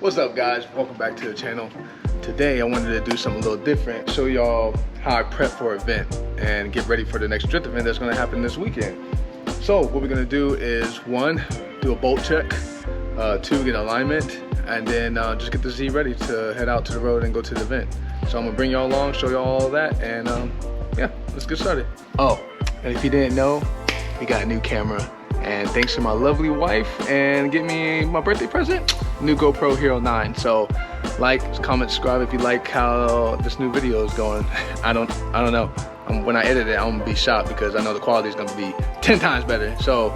What's up, guys? Welcome back to the channel. Today I wanted to do something a little different, show y'all how I prep for an event and get ready for the next drift event that's going to happen this weekend. So what we're going to do is, one, do a bolt check, two, get alignment, and then just get the Z ready to head out to the road and go to the event. So I'm going to bring y'all along, show y'all all that, and yeah, let's get started. Oh, and if you didn't know, we got a new camera. And thanks to my lovely wife and get me my birthday present, new GoPro Hero 9. So like, comment, subscribe if you like how this new video is going. I don't know. When I edit it, I'm gonna be shocked because I know the quality is gonna be 10 times better. So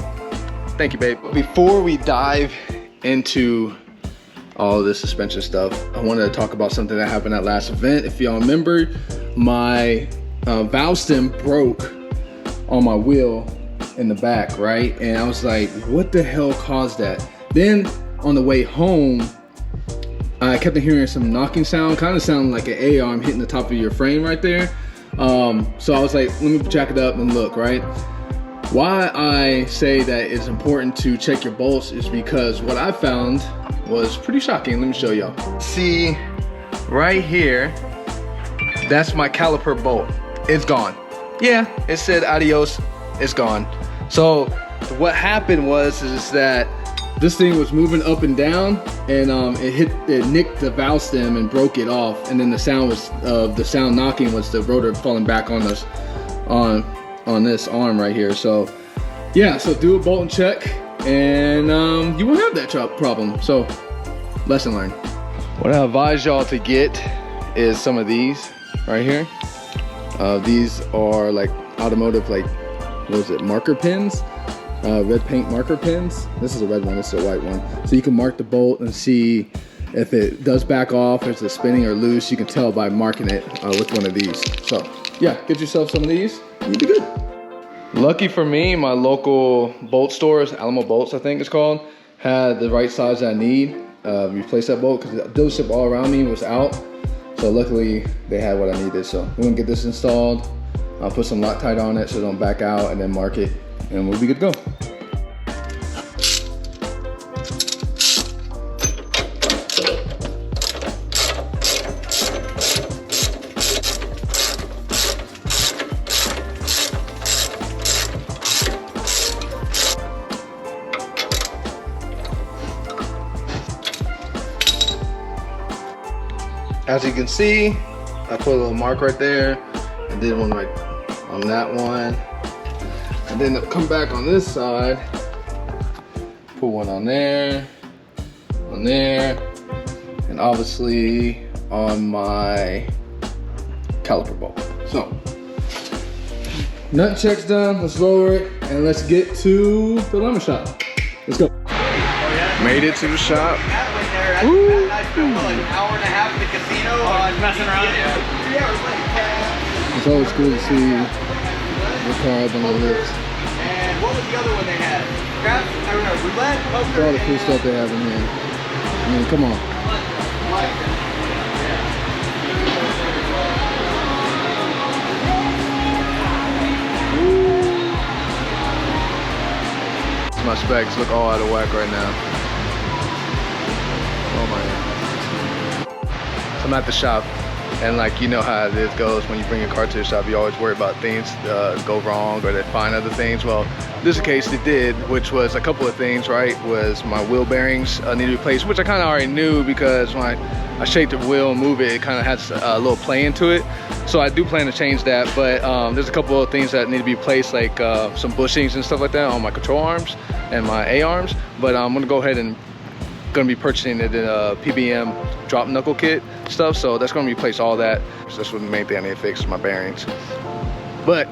thank you, babe. Before we dive into all this suspension stuff, I wanted to talk about something that happened at last event. If y'all remember, my valve stem broke on my wheel in the back, right? And I was like, what the hell caused that? Then on the way home, I kept hearing some knocking sound, kind of sounding like an A-arm hitting the top of your frame right there. So I was like, let me jack it up and look, right? Why I say that it's important to check your bolts is because what I found was pretty shocking. Let me show y'all. See, right here, that's my caliper bolt. It's gone. Yeah, it said adios, it's gone. So what happened was that this thing was moving up and down, and it nicked the valve stem and broke it off. And then the sound was the sound knocking was the rotor falling back on us on this arm right here. So yeah, so do a bolt and check, and you won't have that problem. So lesson learned. What I advise y'all to get is some of these right here. These are like automotive, like, what is it, marker pins, red paint marker pins. This is a red one, this is a white one. So you can mark the bolt and see if it does back off, if it's spinning or loose. You can tell by marking it with one of these. So yeah, get yourself some of these, you'll be good. Lucky for me, my local bolt stores, Alamo Bolts I think it's called, had the right size I need. Replace that bolt because the dealership all around me was out. So luckily they had what I needed. So we're gonna get this installed. I'll put some Loctite on it so it don't back out, and then mark it, and we'll be good to go. As you can see, I put a little mark right there. I did one right on that one, and then come back on this side, put one on there, and obviously on my caliper bolt. So nut check's done. Let's lower it and let's get to the lemon shop. Let's go. Made it to the shop. Woo. An hour and a half at the casino. Messing around. It's always cool to see the cars on the list. And what was the other one they had? I don't know, roulette, poker. It's all the cool stuff they have in here. I mean, come on. My specs look all out of whack right now. Oh my God. So I'm at the shop, and like, you know how it goes when you bring your car to the shop, you always worry about things go wrong or they find other things. Well, this is the case they did, which was a couple of things, right? Was my wheel bearings needed replaced, which I kind of already knew because when I shake the wheel and move it, it kind of has a little play into it. So I do plan to change that, but there's a couple of things that need to be replaced, like some bushings and stuff like that on my control arms and my A-arms. But I'm gonna go ahead and gonna be purchasing the PBM drop knuckle kit stuff, so that's gonna replace all that. So that's what the main thing I need to fix is my bearings. But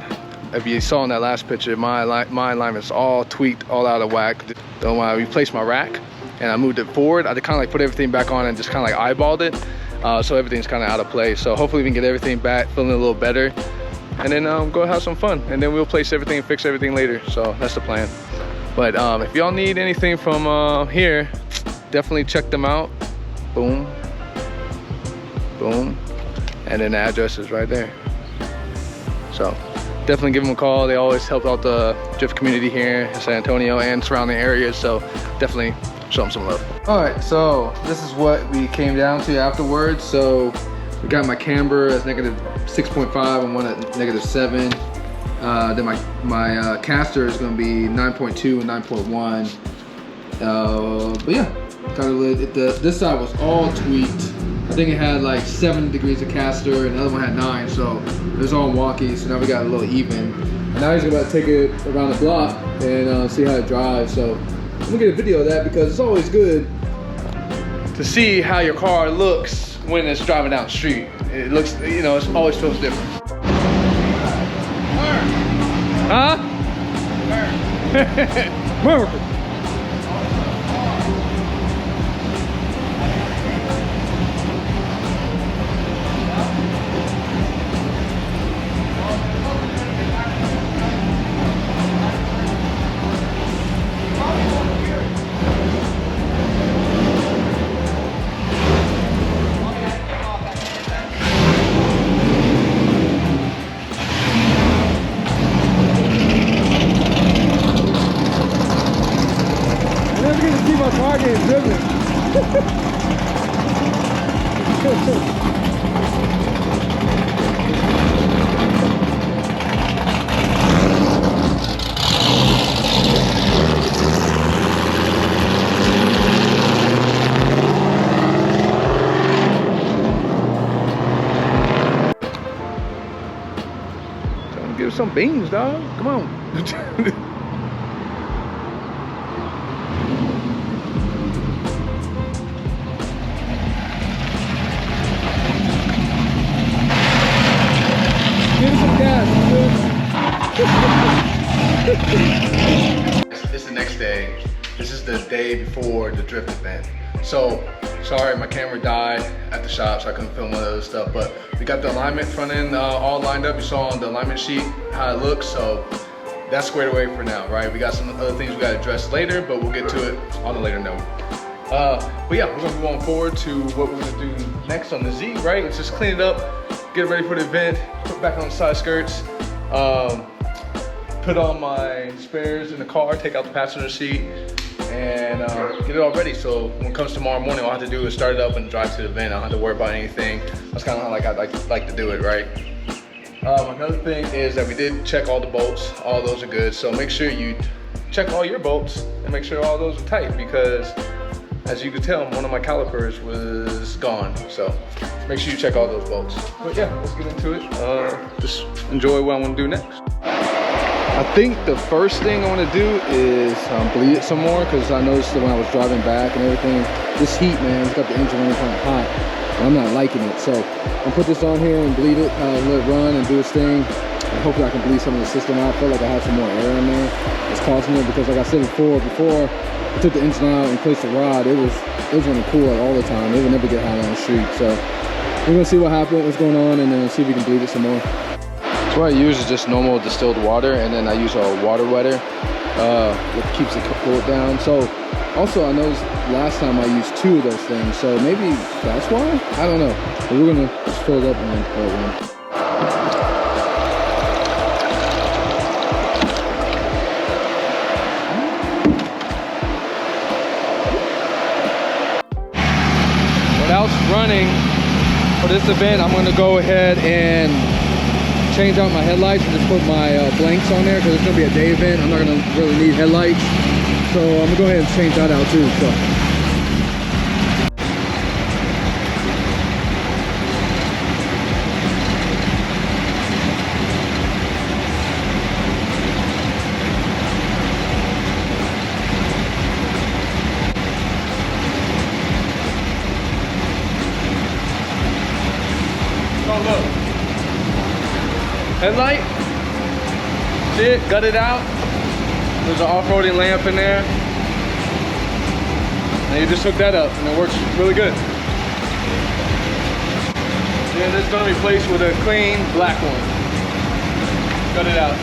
if you saw in that last picture, my alignment's all tweaked, all out of whack. Then when I replaced my rack and I moved it forward, I kind of like put everything back on and just kind of like eyeballed it, so everything's kind of out of place. So hopefully we can get everything back, feeling a little better, and then go have some fun, and then we'll place everything and fix everything later. So that's the plan. But if y'all need anything from here, definitely check them out. Boom, boom, and then the address is right there. So definitely give them a call. They always help out the drift community here in San Antonio and surrounding areas, so definitely show them some love. All right, so this is what we came down to afterwards. So we got my camber as -6.5 and one at -7. Then my caster is going to be 9.2 and 9.1. But yeah, this side was all tweaked. I think it had like 7 degrees of caster and the other one had 9, so it was all wonky. So now we got a little even. And now he's about to take it around the block and see how it drives. So I'm gonna get a video of that because it's always good to see how your car looks when it's driving down the street. It looks, you know, it always feels different. Huh? America. My car getting driven. Trying to give some beans, dog. Come on. It's the next day. This is the day before the drift event. So, sorry, my camera died at the shop, so I couldn't film one of those stuff. But we got the alignment front end all lined up. You saw on the alignment sheet how it looks. So that's squared away for now, right? We got some other things we got to address later, but we'll get to it on a later note. But yeah, we're gonna move on forward to what we're gonna do next on the Z, right? It's just clean it up, get it ready for the event, put back on the side skirts. Put on my spares in the car, take out the passenger seat, and get it all ready. So when it comes tomorrow morning, all I have to do is start it up and drive to the event. I don't have to worry about anything. That's kind of how I like to do it, right? Another thing is that we did check all the bolts. All those are good. So make sure you check all your bolts and make sure all those are tight, because as you can tell, one of my calipers was gone. So make sure you check all those bolts. But yeah, let's get into it. Just enjoy what I want to do next. I think the first thing I want to do is bleed it some more, because I noticed that when I was driving back and everything, this heat, man, it's got the engine running kind of hot, and I'm not liking it. So I'll put this on here and bleed it, let it run and do its thing, and hopefully I can bleed some of the system out. I feel like I have some more air in there. It's causing it, because like I said before I took the engine out and placed the rod, it was running cool all the time. It would never get hot on the street. So we're gonna see what happened, what's going on, and then see if we can bleed it some more. So what I use is just normal distilled water, and then I use a water wetter, which keeps it cooled down. So also I noticed last time I used 2 of those things, so maybe that's why? I don't know. But we're gonna just fill it up and then pour it in. Without running for this event, I'm gonna go ahead and change out my headlights and just put my blanks on there, because it's gonna be a day event. I'm not gonna really need headlights, so I'm gonna go ahead and change that out too. So look. Headlight, see it, gut it out. There's an off-roading lamp in there. And you just hook that up and it works really good. Then it's gonna be replaced with a clean black one. Gut it out.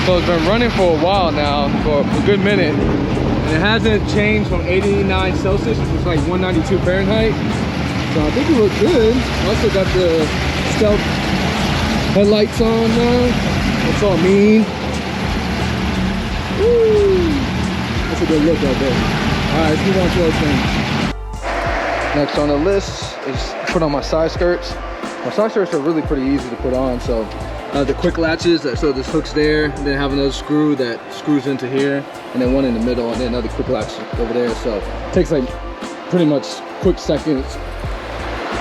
So it's been running for a while now, for a good minute. And it hasn't changed from 89 Celsius, which is like 192 Fahrenheit. So I think it looks good. Also got the stealth headlights on now. That's all mean. Woo! That's a good look right there. All right, let's move on to those things. Next on the list is put on my side skirts. My side skirts are really pretty easy to put on. So the quick latches, so this hook's there, and then have another screw that screws into here, and then one in the middle, and then another quick latch over there. So it takes like pretty much quick seconds.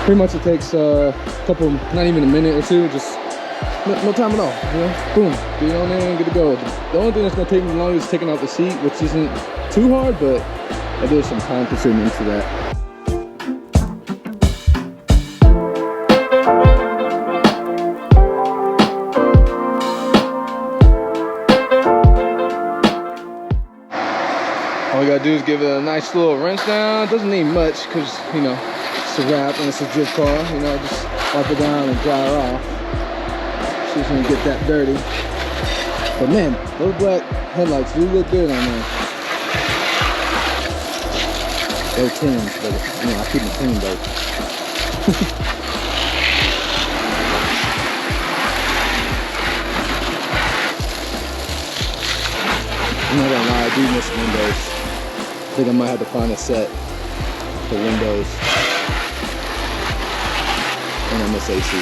Pretty much it takes a couple, not even a minute or two, just no time at all, you know? Boom, get on there and get to go. The only thing that's gonna take me long is taking out the seat, which isn't too hard, but there's some time consuming to that. All we gotta do is give it a nice little rinse down. Doesn't need much, because, you know, it's a wrap and it's a drift car, you know, just wipe it down and dry her off. She's gonna get that dirty. But man, those black headlights do look good on there. They're clean, but you know, I keep them clean though. I'm not gonna lie, I do miss windows. I think I might have to find a set for windows. And I miss AC.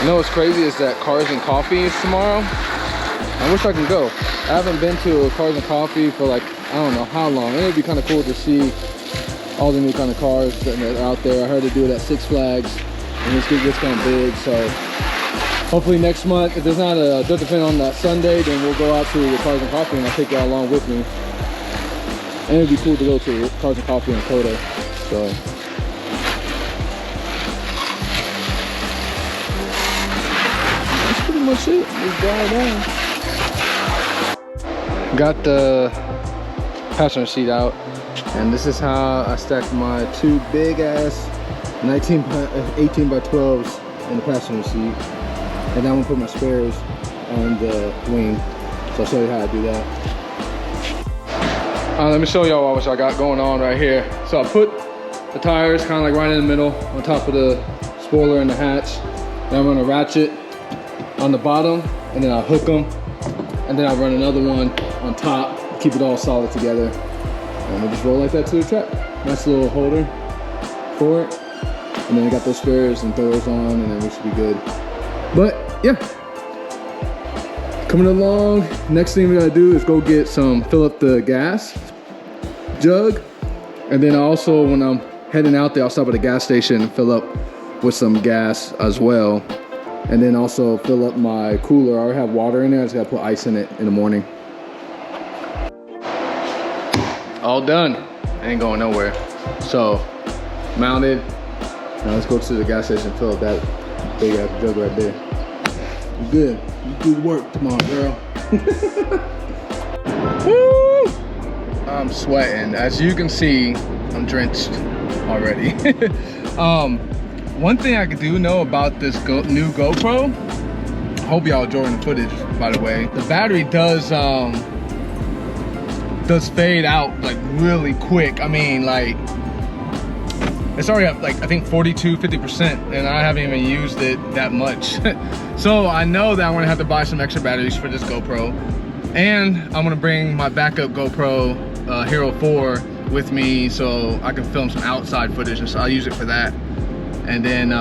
You know what's crazy is that Cars and Coffee is tomorrow. I wish I could go. I haven't been to a Cars and Coffee for like, I don't know how long. It would be kind of cool to see all the new kind of cars that are out there. I heard they do it at Six Flags, and this gets kind of big. So hopefully next month, if there's not a dirt event on that Sunday, then we'll go out to the Cars and Coffee, and I'll take y'all along with me. And it'd be cool to go to Cars and Coffee in Coda. So. Much it. Just dry it down. Got the passenger seat out, and this is how I stacked my two big ass 18 by 12s in the passenger seat, and I'm gonna put my spares on the wing. So I'll show you how I do that. Let me show y'all what I got going on right here. So I put the tires kind of like right in the middle on top of the spoiler and the hatch, and I'm gonna ratchet on the bottom, and then I'll hook them, and then I'll run another one on top, keep it all solid together, and we'll just roll like that to the track. Nice little holder for it, and then I got those spares and throw those on, and then we should be good. But yeah, coming along. Next thing we gotta do is go get fill up the gas jug, and then also when I'm heading out there, I'll stop at the gas station and fill up with some gas as well. And then also fill up my cooler. I already have water in there. I just gotta put ice in it in the morning. All done. Ain't going nowhere. So, mounted. Now let's go to the gas station and fill up that big ass jug right there. You good. You do work tomorrow, girl. Woo! I'm sweating. As you can see, I'm drenched already. One thing I do know about this new GoPro, I hope y'all enjoying the footage, by the way. The battery does fade out like really quick. I mean, like, it's already at like, I think 42, 50%, and I haven't even used it that much. So I know that I'm gonna have to buy some extra batteries for this GoPro. And I'm gonna bring my backup GoPro Hero 4 with me so I can film some outside footage, and so I'll use it for that. And then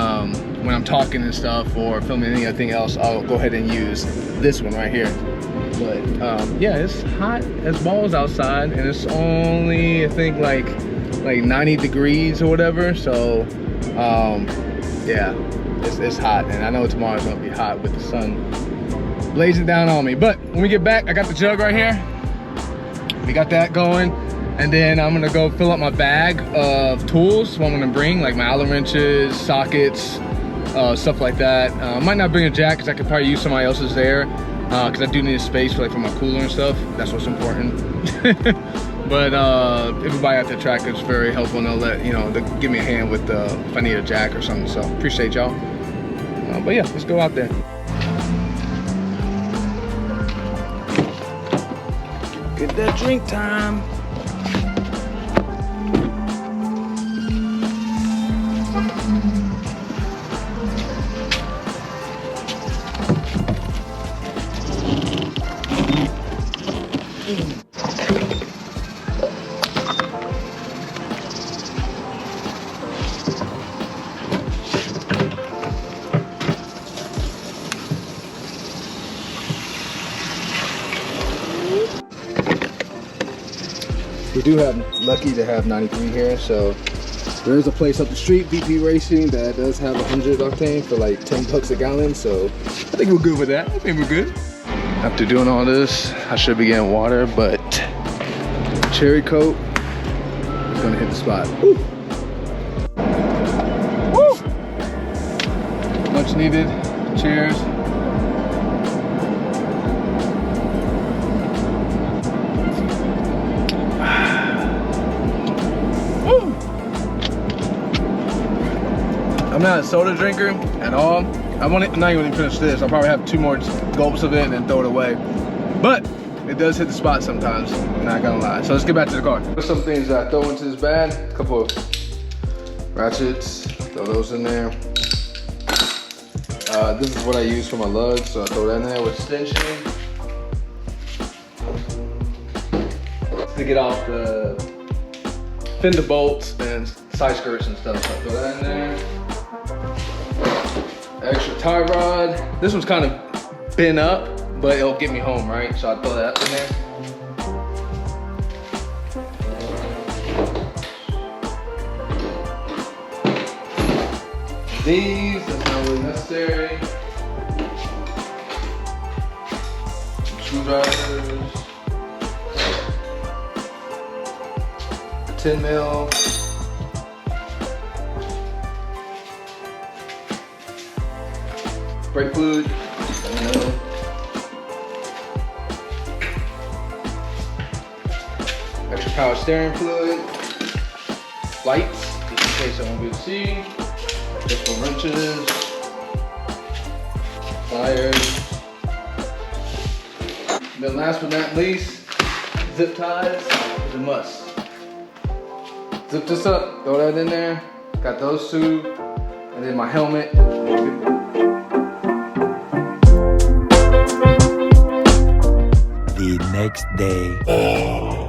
when I'm talking and stuff or filming anything else, I'll go ahead and use this one right here. But yeah, it's hot as balls outside, and it's only, I think, like 90 degrees or whatever. So yeah, it's hot, and I know tomorrow's gonna be hot with the sun blazing down on me. But when we get back, I got the jug right here. We got that going. And then I'm gonna go fill up my bag of tools. What I'm gonna bring, like my Allen wrenches, sockets, stuff like that. I might not bring a jack because I could probably use somebody else's there, because I do need a space for my cooler and stuff. That's what's important. But everybody at the track is very helpful, and they'll give me a hand with if I need a jack or something. So appreciate y'all. But yeah, let's go out there. Get that drink time. We do have lucky to have 93 here, so there's a place up the street, BP Racing, that does have 100 octane for like 10 bucks a gallon. So I think we're good with that. I think we're good. After doing all this, I should be getting water, but cherry coke is gonna hit the spot. Woo! Woo! Much needed. Cheers. I'm not a soda drinker at all. I'm not even gonna finish this. I'll probably have 2 more gulps of it and then throw it away. But it does hit the spot sometimes, I'm not gonna lie. So let's get back to the car. There's some things that I throw into this bag. A couple of ratchets, throw those in there. This is what I use for my lugs, so I throw that in there with extension. To get off the fender bolts and side skirts and stuff, so I throw that in there. Extra tie rod. This one's kind of bent up, but it'll get me home, right? So I throw that in there. These, that's not really necessary. Screwdrivers. 10 mil. Brake fluid. Extra power steering fluid. Lights, just in case I won't be able to see. Just some wrenches. Pliers. And then last but not least, zip ties is a must. Zip this up, throw that in there. Got those 2, and then my helmet. The next day.